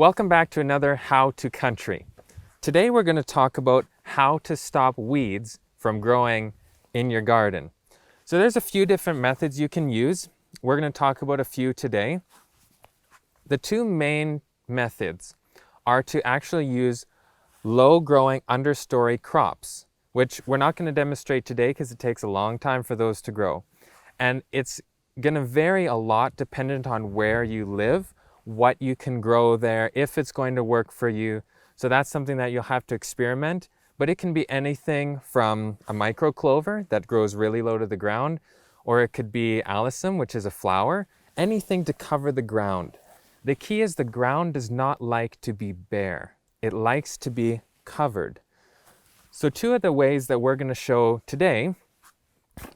Welcome back to another How to Country. Today we're going to talk about how to stop weeds from growing in your garden. So there's a few different methods you can use. We're going to talk about a few today. The two main methods are to actually use low-growing understory crops, which we're not going to demonstrate today because it takes a long time for those to grow. And it's going to vary a lot dependent on where you live, what you can grow there, if it's going to work for you. So that's something that you'll have to experiment, but it can be anything from a microclover that grows really low to the ground, or it could be alyssum, which is a flower, anything to cover the ground. The key is the ground does not like to be bare. It likes to be covered. So two of the ways that we're going to show today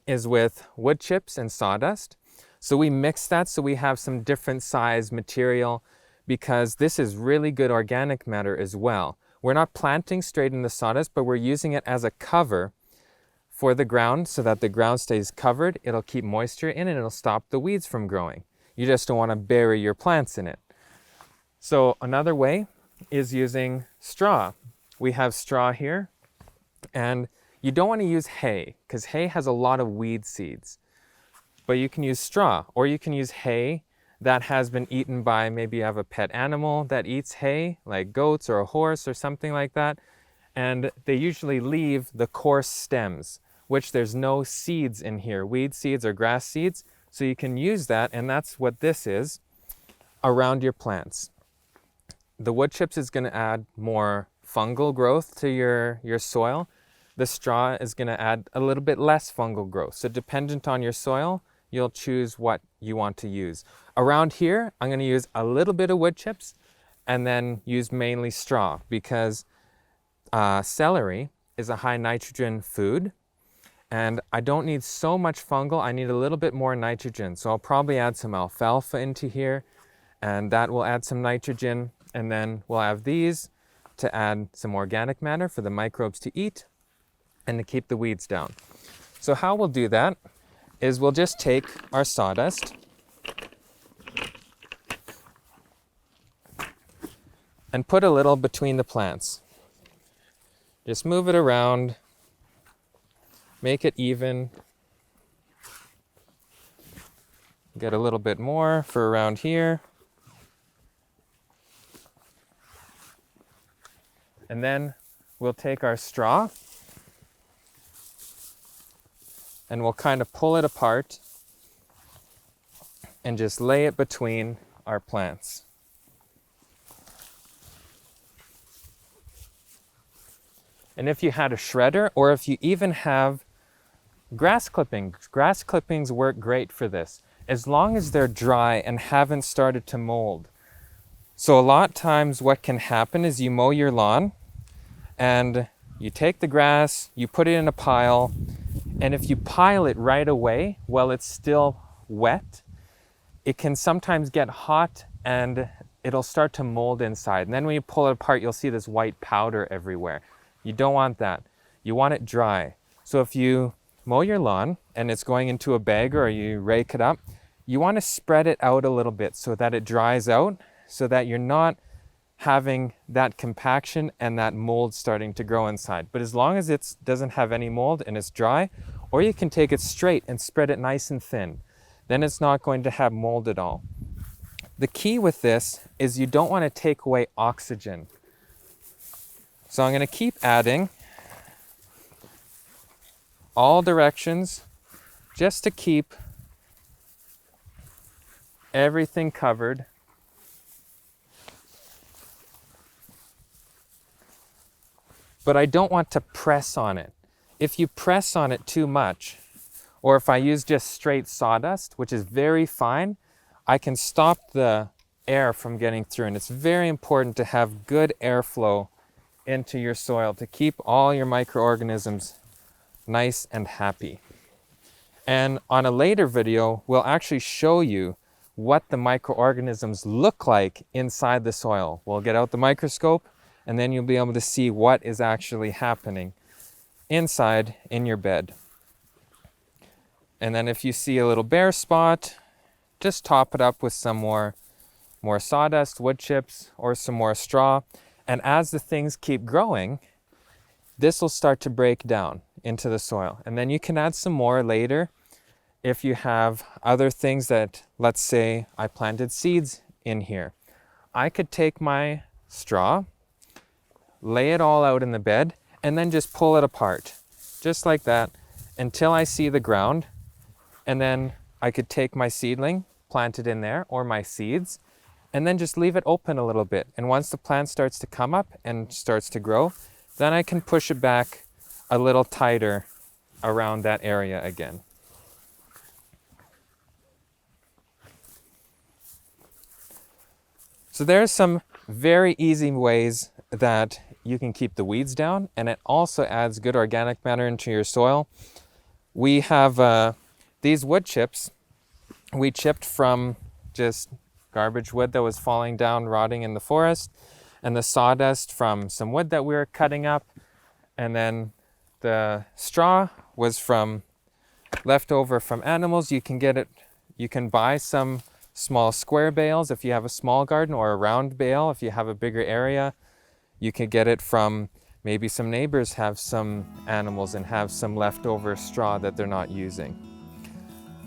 is with wood chips and sawdust. So we mix that so we have some different size material because this is really good organic matter as well. We're not planting straight in the sawdust, but we're using it as a cover for the ground so that the ground stays covered. It'll keep moisture in and it'll stop the weeds from growing. You just don't want to bury your plants in it. So another way is using straw. We have straw here, and you don't want to use hay because hay has a lot of weed seeds. But you can use straw, or you can use hay that has been eaten by, maybe you have a pet animal that eats hay, like goats or a horse or something like that. And they usually leave the coarse stems, which there's no seeds in here, weed seeds or grass seeds. So you can use that, and that's what this is, around your plants. The wood chips is going to add more fungal growth to your soil. The straw is going to add a little bit less fungal growth. So dependent on your soil, you'll choose what you want to use. Around here, I'm going to use a little bit of wood chips and then use mainly straw because celery is a high nitrogen food and I don't need so much fungal. I need a little bit more nitrogen. So I'll probably add some alfalfa into here and that will add some nitrogen. And then we'll have these to add some organic matter for the microbes to eat and to keep the weeds down. So how we'll do that is we'll just take our sawdust and put a little between the plants. Just move it around, make it even. Get a little bit more for around here. And then we'll take our straw and we'll kind of pull it apart and just lay it between our plants. And if you had a shredder, or if you even have grass clippings work great for this, as long as they're dry and haven't started to mold. So a lot of times what can happen is you mow your lawn and you take the grass, you put it in a pile, and if you pile it right away while it's still wet, it can sometimes get hot and it'll start to mold inside. And then when you pull it apart, you'll see this white powder everywhere. You don't want that. You want it dry. So if you mow your lawn and it's going into a bag or you rake it up, you want to spread it out a little bit so that it dries out, so that you're not having that compaction and that mold starting to grow inside. But as long as it doesn't have any mold and it's dry, or you can take it straight and spread it nice and thin, then it's not going to have mold at all. The key with this is you don't want to take away oxygen. So I'm going to keep adding all directions just to keep everything covered. But I don't want to press on it. If you press on it too much, or if I use just straight sawdust, which is very fine, I can stop the air from getting through. And it's very important to have good airflow into your soil to keep all your microorganisms nice and happy. And on a later video, we'll actually show you what the microorganisms look like inside the soil. We'll get out the microscope and then you'll be able to see what is actually happening inside in your bed. And then if you see a little bare spot, just top it up with some more more sawdust, wood chips, or some more straw. And as the things keep growing, this will start to break down into the soil. And then you can add some more later if you have other things that, let's say I planted seeds in here. I could take my straw, lay it all out in the bed, and then just pull it apart, just like that, until I see the ground. And then I could take my seedling, plant it in there, or my seeds, and then just leave it open a little bit. And once the plant starts to come up and starts to grow, then I can push it back a little tighter around that area again. So there's some very easy ways that you can keep the weeds down, and it also adds good organic matter into your soil. We have these wood chips we chipped from just garbage wood that was falling down, rotting in the forest, and the sawdust from some wood that we were cutting up, and then the straw was from leftover from animals. You can buy some small square bales if you have a small garden, or a round bale if you have a bigger area. You can get it from maybe some neighbors have some animals and have some leftover straw that they're not using.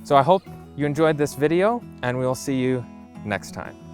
So I hope you enjoyed this video, and we'll see you next time.